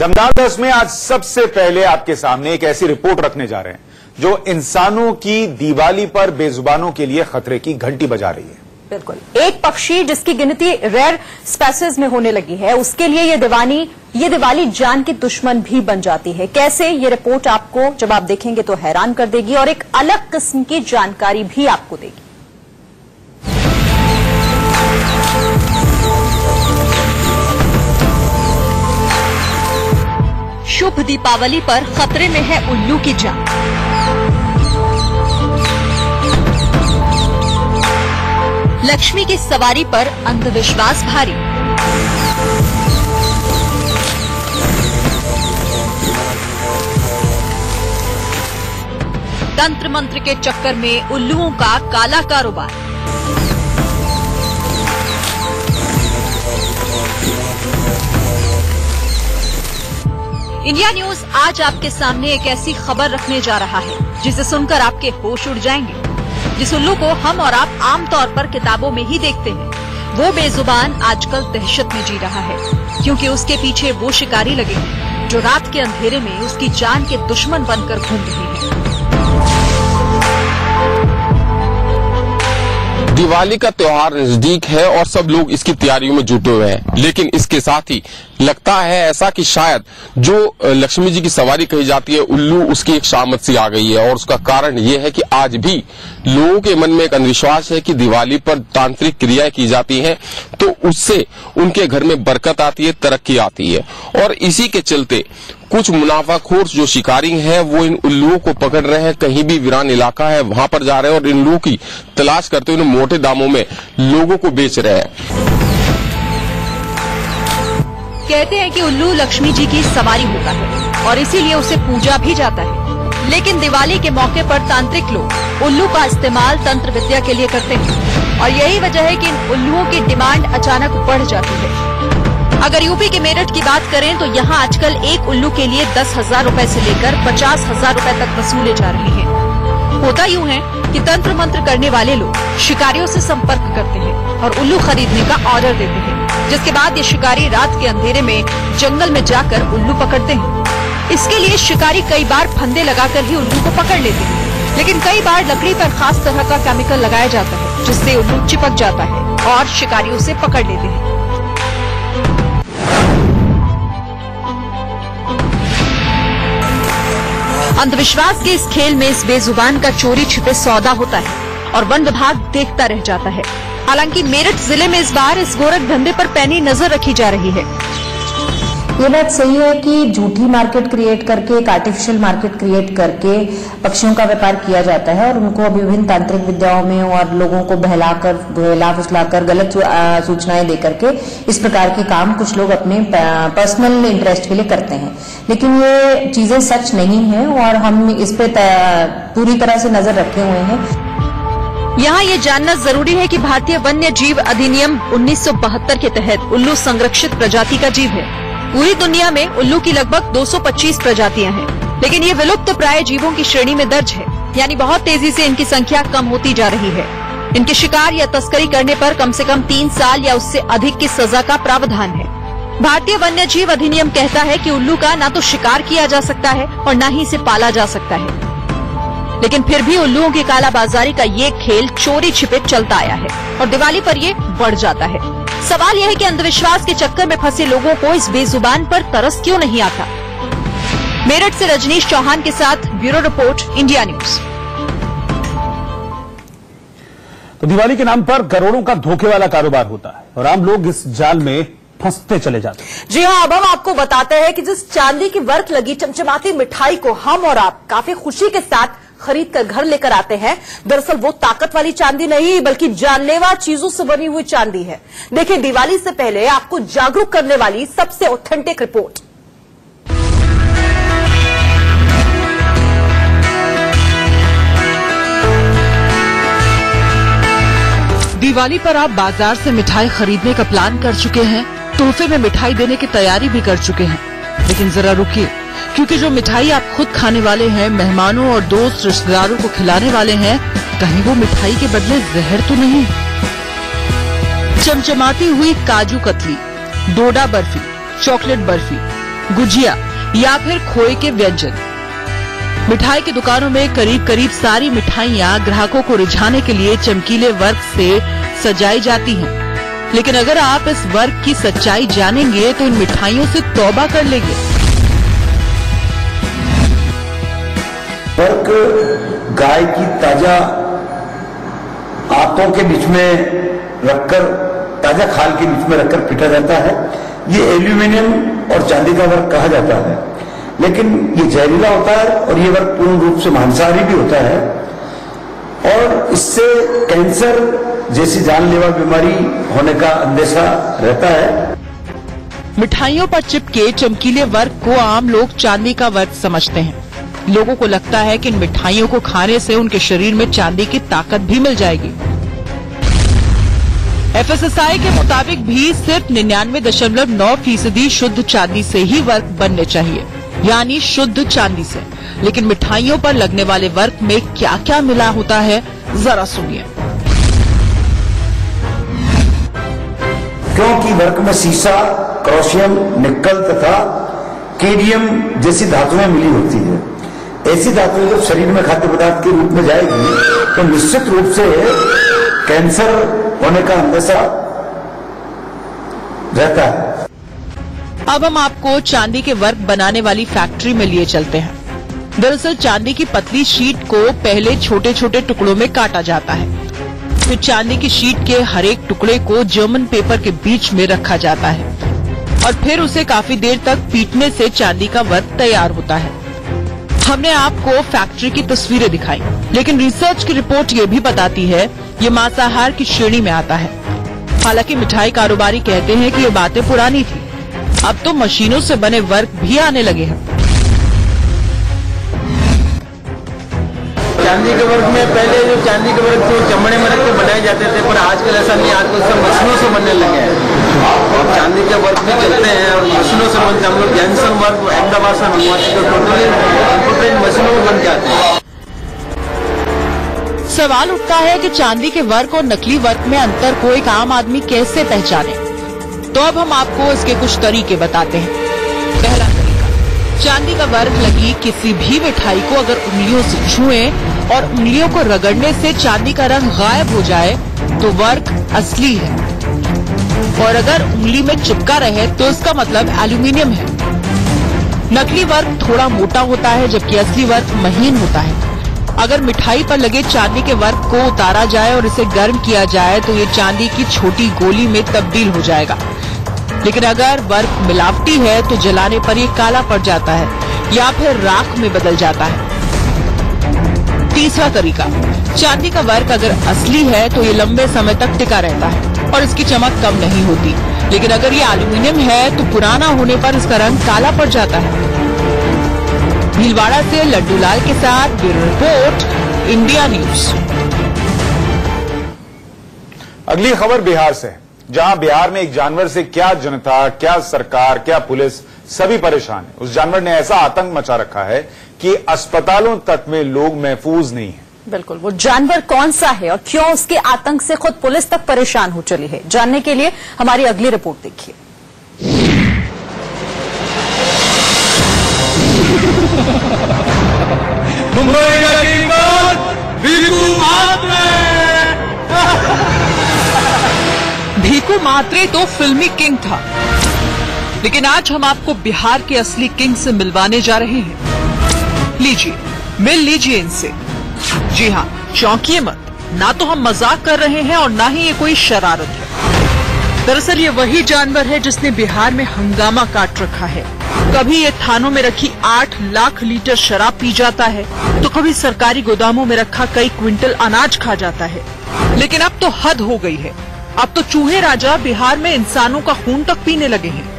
दमदार 10 में आज सबसे पहले आपके सामने एक ऐसी रिपोर्ट रखने जा रहे हैं जो इंसानों की दिवाली पर बेजुबानों के लिए खतरे की घंटी बजा रही है। बिल्कुल, एक पक्षी जिसकी गिनती रेयर स्पेसीज में होने लगी है, उसके लिए ये दिवाली जान की दुश्मन भी बन जाती है। कैसे, ये रिपोर्ट आपको जब आप देखेंगे तो हैरान कर देगी और एक अलग किस्म की जानकारी भी आपको देगी। शुभ दीपावली पर खतरे में है उल्लू की जान। लक्ष्मी की सवारी पर अंधविश्वास भारी। तंत्र मंत्र के चक्कर में उल्लुओं का काला कारोबार। इंडिया न्यूज आज आपके सामने एक ऐसी खबर रखने जा रहा है जिसे सुनकर आपके होश उड़ जाएंगे। जिस उल्लू को हम और आप आमतौर पर किताबों में ही देखते हैं, वो बेजुबान आजकल दहशत में जी रहा है, क्योंकि उसके पीछे वो शिकारी लगे हैं जो रात के अंधेरे में उसकी जान के दुश्मन बनकर घूम रहे हैं। दिवाली का त्योहार नजदीक है और सब लोग इसकी तैयारियों में जुटे हुए हैं, लेकिन इसके साथ ही लगता है ऐसा कि शायद जो लक्ष्मी जी की सवारी कही जाती है उल्लू, उसकी एक शामत सी आ गई है। और उसका कारण ये है कि आज भी लोगों के मन में एक अंधविश्वास है कि दिवाली पर तांत्रिक क्रियाएं की जाती हैं तो उससे उनके घर में बरकत आती है, तरक्की आती है। और इसी के चलते कुछ मुनाफाखोर जो शिकारी हैं वो इन उल्लुओं को पकड़ रहे हैं। कहीं भी वीरान इलाका है वहां पर जा रहे हैं और इन उल्लुओं की तलाश करते हुए मोटे दामों में लोगों को बेच रहे हैं। कहते हैं कि उल्लू लक्ष्मी जी की सवारी होता है और इसीलिए उसे पूजा भी जाता है। लेकिन दिवाली के मौके पर तांत्रिक लोग उल्लू का इस्तेमाल तंत्र विद्या के लिए करते हैं और यही वजह है कि इन उल्लुओं की डिमांड अचानक बढ़ जाती है। अगर यूपी के मेरठ की बात करें तो यहाँ आजकल एक उल्लू के लिए 10,000 रूपए से लेकर 50,000 रूपए तक वसूले जा रहे हैं। होता यूँ है कि तंत्र मंत्र करने वाले लोग शिकारियों से संपर्क करते हैं और उल्लू खरीदने का ऑर्डर देते हैं, जिसके बाद ये शिकारी रात के अंधेरे में जंगल में जाकर उल्लू पकड़ते हैं। इसके लिए शिकारी कई बार फंदे लगाकर ही उल्लू को पकड़ लेते हैं, लेकिन कई बार लकड़ी पर खास तरह का केमिकल लगाया जाता है जिससे उल्लू चिपक जाता है और शिकारियों से पकड़ लेते हैं। अंधविश्वास के इस खेल में इस बेजुबान का चोरी छिपे सौदा होता है और वन विभाग देखता रह जाता है। हालांकि मेरठ जिले में इस बार इस गोरख धंधे पर पैनी नजर रखी जा रही है। ये बात सही है कि झूठी मार्केट क्रिएट करके, एक आर्टिफिशियल मार्केट क्रिएट करके पक्षियों का व्यापार किया जाता है और उनको विभिन्न तांत्रिक विद्याओं में और लोगों को बहला फुसलाकर गलत सूचनाएं देकर के इस प्रकार के काम कुछ लोग अपने पर्सनल इंटरेस्ट के लिए करते हैं। लेकिन ये चीजें सच नहीं है और हम इस पे पूरी तरह से नजर रखे हुए हैं। यहाँ ये जानना जरूरी है कि भारतीय वन्य जीव अधिनियम 1972 के तहत उल्लू संरक्षित प्रजाति का जीव है। पूरी दुनिया में उल्लू की लगभग 225 प्रजातियां हैं, लेकिन ये विलुप्त प्राय जीवों की श्रेणी में दर्ज है, यानी बहुत तेजी से इनकी संख्या कम होती जा रही है। इनके शिकार या तस्करी करने पर कम से कम 3 साल या उससे अधिक की सजा का प्रावधान है। भारतीय वन्य जीव अधिनियम कहता है कि उल्लू का न तो शिकार किया जा सकता है और न ही इसे पाला जा सकता है, लेकिन फिर भी उल्लुओं की कालाबाजारी का ये खेल चोरी छिपे चलता आया है और दिवाली पर ये बढ़ जाता है। सवाल यह है कि अंधविश्वास के चक्कर में फंसे लोगों को इस बेजुबान पर तरस क्यों नहीं आता। मेरठ से रजनीश चौहान के साथ ब्यूरो रिपोर्ट, इंडिया न्यूज। तो दिवाली के नाम पर करोड़ों का धोखे वाला कारोबार होता है और आम लोग इस जाल में फंसते चले जाते हैं। जी हाँ, अब हम आपको बताते हैं कि जिस चांदी की वर्क लगी चमचमाती मिठाई को हम और आप काफी खुशी के साथ खरीद कर घर लेकर आते हैं, दरअसल वो ताकत वाली चांदी नहीं बल्कि जानलेवा चीजों से बनी हुई चांदी है। देखिए, दिवाली से पहले आपको जागरूक करने वाली सबसे ऑथेंटिक रिपोर्ट। दिवाली पर आप बाजार से मिठाई खरीदने का प्लान कर चुके हैं, तोहफे में मिठाई देने की तैयारी भी कर चुके हैं, लेकिन जरा रुकिए, क्योंकि जो मिठाई आप खुद खाने वाले हैं, मेहमानों और दोस्त रिश्तेदारों को खिलाने वाले हैं, कहीं वो मिठाई के बदले जहर तो नहीं। चमचमाती हुई काजू कतली, डोडा बर्फी, चॉकलेट बर्फी, गुजिया या फिर खोए के व्यंजन। मिठाई की दुकानों में करीब करीब सारी मिठाइयां ग्राहकों को रिझाने के लिए चमकीले वर्क से सजाई जाती हैं। लेकिन अगर आप इस वर्क की सच्चाई जानेंगे तो इन मिठाइयों से तौबा कर लेंगे। वर्क गाय की ताजा आंतों के बीच में रखकर, ताजा खाल के बीच में रखकर पीटा जाता है। ये एल्यूमिनियम और चांदी का वर्क कहा जाता है, लेकिन ये जहरीला होता है और ये वर्क पूर्ण रूप से मांसाहारी भी होता है और इससे कैंसर जैसी जानलेवा बीमारी होने का अंदेशा रहता है। मिठाइयों पर चिपके चमकीले वर्क को आम लोग चांदी का वर्क समझते हैं। लोगों को लगता है कि इन मिठाइयों को खाने से उनके शरीर में चांदी की ताकत भी मिल जाएगी। FSSAI के मुताबिक भी सिर्फ 99.9% शुद्ध चांदी से ही वर्क बनने चाहिए, यानी शुद्ध चांदी से। लेकिन मिठाइयों पर लगने वाले वर्क में क्या क्या मिला होता है, जरा सुनिए। क्योंकि वर्क में सीसा, क्रोशियम, निकल तथा केडियम जैसी धातुएं मिली होती है। ऐसी धातुएं जब शरीर में खाद्य पदार्थ के रूप में जाएगी तो निश्चित रूप से कैंसर होने का अंदेशा रहता है। अब हम आपको चांदी के वर्क बनाने वाली फैक्ट्री में लिए चलते हैं। दरअसल चांदी की पतली शीट को पहले छोटे छोटे टुकड़ों में काटा जाता है। फिर चांदी की शीट के हर एक टुकड़े को जर्मन पेपर के बीच में रखा जाता है और फिर उसे काफी देर तक पीटने से चांदी का वर्क तैयार होता है। हमने आपको फैक्ट्री की तस्वीरें दिखाई, लेकिन रिसर्च की रिपोर्ट ये भी बताती है ये मांसाहार की श्रेणी में आता है। हालांकि मिठाई कारोबारी कहते हैं कि ये बातें पुरानी थी, अब तो मशीनों से बने वर्क भी आने लगे हैं। चांदी के वर्क में पहले जो चांदी के वर्क थे वो चमड़े में रख के बनाए जाते थे, पर आजकल ऐसा नहीं, आजकल सब मशीनों से बनने लगे हैं और चांदी के वर्क भी चलते हैं और मशीनों से बनते। हम लोग जैनसन वर्क अहमदाबाद से मंगवाते तो टोटली कंप्यूटर मशीनों में बन जाते हैं। सवाल उठता है कि चांदी के वर्क और नकली वर्क में अंतर को एक आम आदमी कैसे पहचाने। तो अब हम आपको इसके कुछ तरीके बताते हैं। पहला तरीका, चांदी का वर्क लगी किसी भी मिठाई को अगर उंगलियों से छुएं और उंगलियों को रगड़ने से चांदी का रंग गायब हो जाए तो वर्क असली है, और अगर उंगली में चिपका रहे तो इसका मतलब एल्यूमिनियम है। नकली वर्क थोड़ा मोटा होता है जबकि असली वर्क महीन होता है। अगर मिठाई पर लगे चांदी के वर्क को उतारा जाए और इसे गर्म किया जाए तो ये चांदी की छोटी गोली में तब्दील हो जाएगा। लेकिन अगर वर्क मिलावटी है तो जलाने पर ये काला पड़ जाता है या फिर राख में बदल जाता है। तीसरा तरीका, चांदी का वर्क अगर असली है तो ये लंबे समय तक टिका रहता है और इसकी चमक कम नहीं होती। लेकिन अगर ये एल्यूमिनियम है तो पुराना होने पर इसका रंग काला पड़ जाता है। भीलवाड़ा से लड्डू लाल के साथ ब्यूरो रिपोर्ट, इंडिया न्यूज। अगली खबर बिहार से, जहां बिहार में एक जानवर से क्या जनता, क्या सरकार, क्या पुलिस सभी परेशान है। उस जानवर ने ऐसा आतंक मचा रखा है कि अस्पतालों तक में लोग महफूज नहीं है। बिल्कुल, वो जानवर कौन सा है और क्यों उसके आतंक से खुद पुलिस तक परेशान हो चली है, जानने के लिए हमारी अगली रिपोर्ट देखिए। भीकू मात्रे तो फिल्मी किंग था, लेकिन आज हम आपको बिहार के असली किंग से मिलवाने जा रहे हैं। लीजिए, मिल लीजिए इनसे। जी हाँ, चौंकिए मत, ना तो हम मजाक कर रहे हैं और ना ही ये कोई शरारत है। दरअसल ये वही जानवर है जिसने बिहार में हंगामा काट रखा है। कभी ये थानों में रखी 8 लाख लीटर शराब पी जाता है तो कभी सरकारी गोदामों में रखा कई क्विंटल अनाज खा जाता है। लेकिन अब तो हद हो गई है, अब तो चूहे राजा बिहार में इंसानों का खून तक पीने लगे हैं।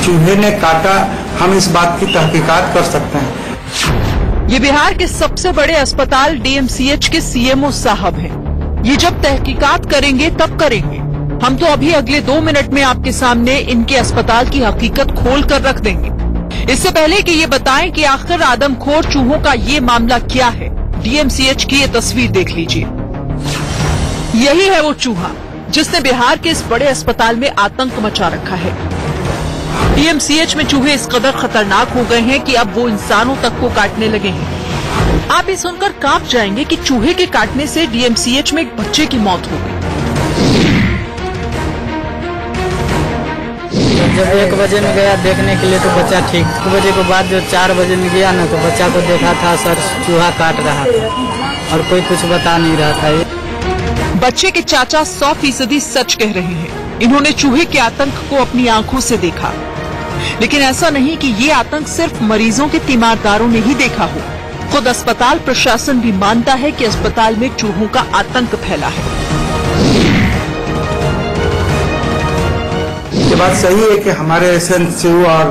चूहे ने काटा, हम इस बात की तहकीकात कर सकते हैं। ये बिहार के सबसे बड़े अस्पताल DMCH के CMO साहब हैं। ये जब तहकीकात करेंगे तब करेंगे। हम तो अभी अगले 2 मिनट में आपके सामने इनके अस्पताल की हकीकत खोल कर रख देंगे। इससे पहले कि ये बताएं कि आखिर आदमखोर चूहों का ये मामला क्या है, DMCH की ये तस्वीर देख लीजिए। यही है वो चूहा जिसने बिहार के इस बड़े अस्पताल में आतंक मचा रखा है। डीएमसीएच में चूहे इस कदर खतरनाक हो गए हैं कि अब वो इंसानों तक को काटने लगे हैं। आप ये सुनकर कांप जाएंगे कि चूहे के काटने से डीएमसीएच में एक बच्चे की मौत हो गई। जब 1 बजे में गया देखने के लिए तो बच्चा ठीक, 1 बजे के बाद जो 4 बजे में गया ना तो बच्चा को देखा था सर चूहा काट रहा था और कोई कुछ बता नहीं रहा था। बच्चे के चाचा 100% सच कह रहे हैं। इन्होंने चूहे के आतंक को अपनी आंखों से देखा, लेकिन ऐसा नहीं कि ये आतंक सिर्फ मरीजों के तीमारदारों ने ही देखा हो। खुद अस्पताल प्रशासन भी मानता है कि अस्पताल में चूहों का आतंक फैला है। ये बात सही है कि हमारे एसएनसीयू और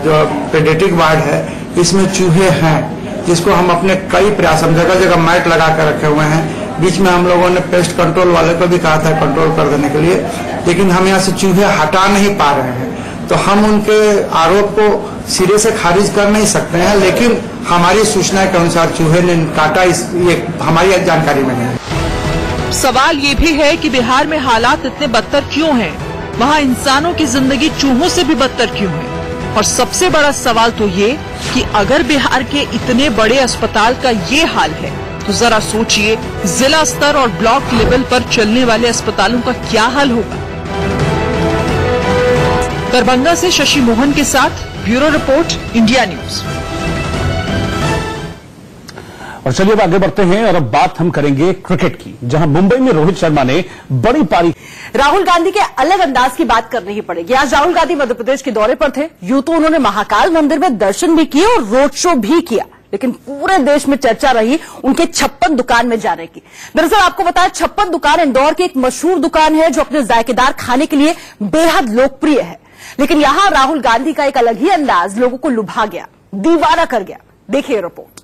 जो पेडियाट्रिक वार्ड है इसमें चूहे हैं, जिसको हम अपने कई प्रयास, हम जगह जगह मैट लगा कर रखे हुए हैं। बीच में हम लोगों ने पेस्ट कंट्रोल वाले को भी कहा था कंट्रोल कर देने के लिए, लेकिन हम यहाँ से चूहे हटा नहीं पा रहे हैं। तो हम उनके आरोप को सिरे से खारिज कर नहीं सकते हैं, लेकिन हमारी सूचना के अनुसार चूहे ने काटा, ये हमारी जानकारी में नहीं। सवाल ये भी है कि बिहार में हालात इतने बदतर क्यों हैं? वहाँ इंसानों की जिंदगी चूहों से भी बदतर क्यों है? और सबसे बड़ा सवाल तो ये कि अगर बिहार के इतने बड़े अस्पताल का ये हाल है तो जरा सोचिए जिला स्तर और ब्लॉक लेवल पर चलने वाले अस्पतालों का क्या हाल होगा। दरभंगा से शशि मोहन के साथ ब्यूरो रिपोर्ट, इंडिया न्यूज। और चलिए अब आगे बढ़ते हैं और अब बात हम करेंगे क्रिकेट की, जहां मुंबई में रोहित शर्मा ने बड़ी पारी। राहुल गांधी के अलग अंदाज की बात करनी ही पड़ेगी। आज राहुल गांधी मध्य प्रदेश के दौरे पर थे। यूं तो उन्होंने महाकाल मंदिर में दर्शन भी किए और रोड शो भी किया, लेकिन पूरे देश में चर्चा रही उनके 56 दुकान में जाने की। दरअसल आपको बताया 56 दुकान इंदौर की एक मशहूर दुकान है जो अपने जायकेदार खाने के लिए बेहद लोकप्रिय है। लेकिन यहां राहुल गांधी का एक अलग ही अंदाज लोगों को लुभा गया, दीवाना कर गया। देखिए रिपोर्ट।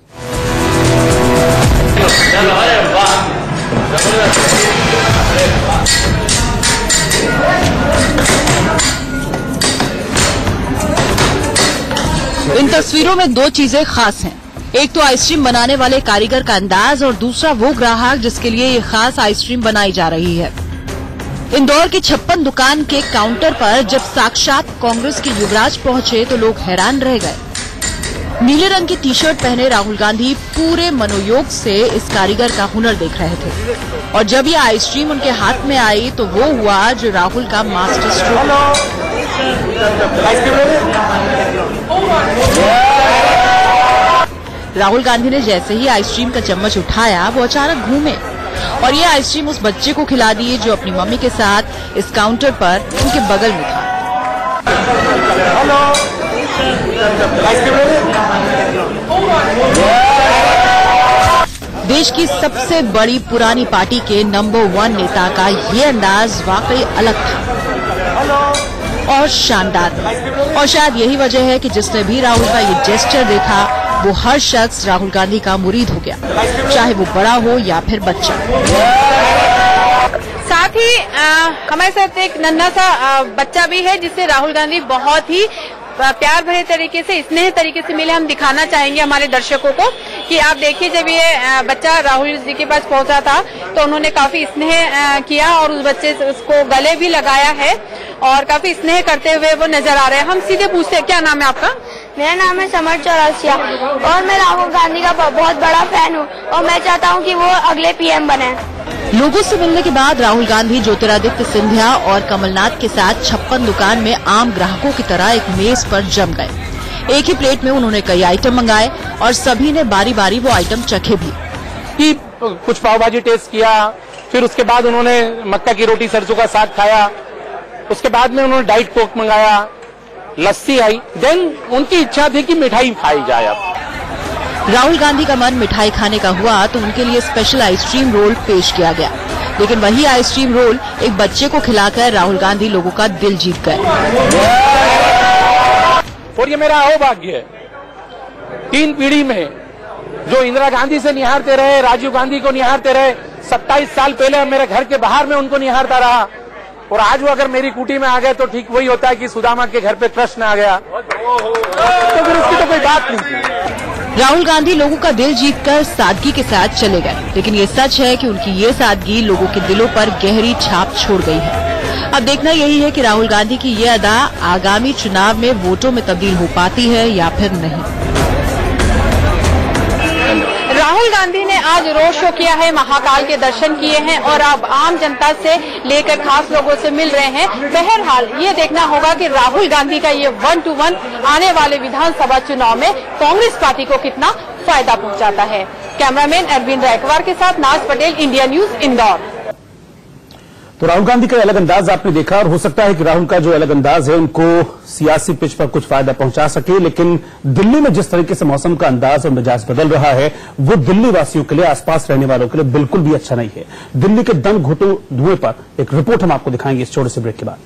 इन तस्वीरों में 2 चीजें खास हैं। एक तो आइसक्रीम बनाने वाले कारीगर का अंदाज और दूसरा वो ग्राहक जिसके लिए ये खास आइसक्रीम बनाई जा रही है। इंदौर की 56 दुकान के काउंटर पर जब साक्षात कांग्रेस के युवराज पहुंचे तो लोग हैरान रह गए। नीले रंग की टी-शर्ट पहने राहुल गांधी पूरे मनोयोग से इस कारीगर का हुनर देख रहे थे और जब ये आइसक्रीम उनके हाथ में आई तो वो हुआ जो राहुल का मास्टर स्ट्रोक। राहुल गांधी ने जैसे ही आइसक्रीम का चम्मच उठाया वो अचानक घूमे और ये आइसक्रीम उस बच्चे को खिला दी जो अपनी मम्मी के साथ इस काउंटर पर उनके बगल में था। देश की सबसे बड़ी पुरानी पार्टी के नंबर 1 नेता का ये अंदाज वाकई अलग था और शानदार। और शायद यही वजह है कि जिसने भी राहुल का ये जेस्चर देखा वो हर शख्स राहुल गांधी का मुरीद हो गया, चाहे वो बड़ा हो या फिर बच्चा। साथ ही हमारे साथ एक नन्हा सा बच्चा भी है जिससे राहुल गांधी बहुत ही प्यार भरे तरीके से, स्नेह तरीके से मिले। हम दिखाना चाहेंगे हमारे दर्शकों को कि आप देखिए जब ये बच्चा राहुल जी के पास पहुंचा था तो उन्होंने काफी स्नेह किया और उस बच्चे से उसको गले भी लगाया है और काफी स्नेह करते हुए वो नजर आ रहे हैं। हम सीधे पूछते हैं, क्या नाम है आपका? मेरा नाम है समर चौरसिया और मैं राहुल गांधी का बहुत बड़ा फैन हूँ और मैं चाहता हूँ कि वो अगले पीएम बने। लोगों से मिलने के बाद राहुल गांधी ज्योतिरादित्य सिंधिया और कमलनाथ के साथ 56 दुकान में आम ग्राहकों की तरह एक मेज पर जम गए। एक ही प्लेट में उन्होंने कई आइटम मंगाए और सभी ने बारी बारी वो आइटम चखे भी। कुछ पाव भाजी टेस्ट किया, फिर उसके बाद उन्होंने मक्का की रोटी सरसों का साग खाया, उसके बाद में उन्होंने डाइट कोक मंगाया, लस्सी आई, देन उनकी इच्छा थी कि मिठाई खाई जाए। अब राहुल गांधी का मन मिठाई खाने का हुआ तो उनके लिए स्पेशल आइसक्रीम रोल पेश किया गया, लेकिन वही आइसक्रीम रोल एक बच्चे को खिलाकर राहुल गांधी लोगों का दिल जीत गए। और ये मेरा अहोभाग्य है, 3 पीढ़ी में जो इंदिरा गांधी से निहारते रहे, राजीव गांधी को निहारते रहे, 27 साल पहले मेरे घर के बाहर में उनको निहारता रहा, और आज वो अगर मेरी कुटी में आ गए तो ठीक वही होता है कि सुदामा के घर पे कृष्ण आ गया, तो फिर उसकी तो कोई बात नहीं थी। राहुल गांधी लोगों का दिल जीतकर सादगी के साथ चले गए, लेकिन ये सच है कि उनकी ये सादगी लोगों के दिलों पर गहरी छाप छोड़ गई है। अब देखना यही है कि राहुल गांधी की ये अदा आगामी चुनाव में वोटों में तब्दील हो पाती है या फिर नहीं। राहुल गांधी ने आज रोड शो किया है, महाकाल के दर्शन किए हैं और अब आम जनता से लेकर खास लोगों से मिल रहे हैं। बहरहाल ये देखना होगा कि राहुल गांधी का ये 1-to-1 आने वाले विधानसभा चुनाव में कांग्रेस पार्टी को कितना फायदा पहुंचाता है। कैमरामैन अरविंद रायकवार के साथ नाज पटेल, इंडिया न्यूज, इंदौर। तो राहुल गांधी का अलग अंदाज आपने देखा और हो सकता है कि राहुल का जो अलग अंदाज है उनको सियासी पिच पर कुछ फायदा पहुंचा सके, लेकिन दिल्ली में जिस तरीके से मौसम का अंदाज और मिजाज बदल रहा है वो दिल्ली वासियों के लिए, आसपास रहने वालों के लिए बिल्कुल भी अच्छा नहीं है। दिल्ली के दम घुटू धुएं पर एक रिपोर्ट हम आपको दिखाएंगे इस छोटे से ब्रेक के बाद।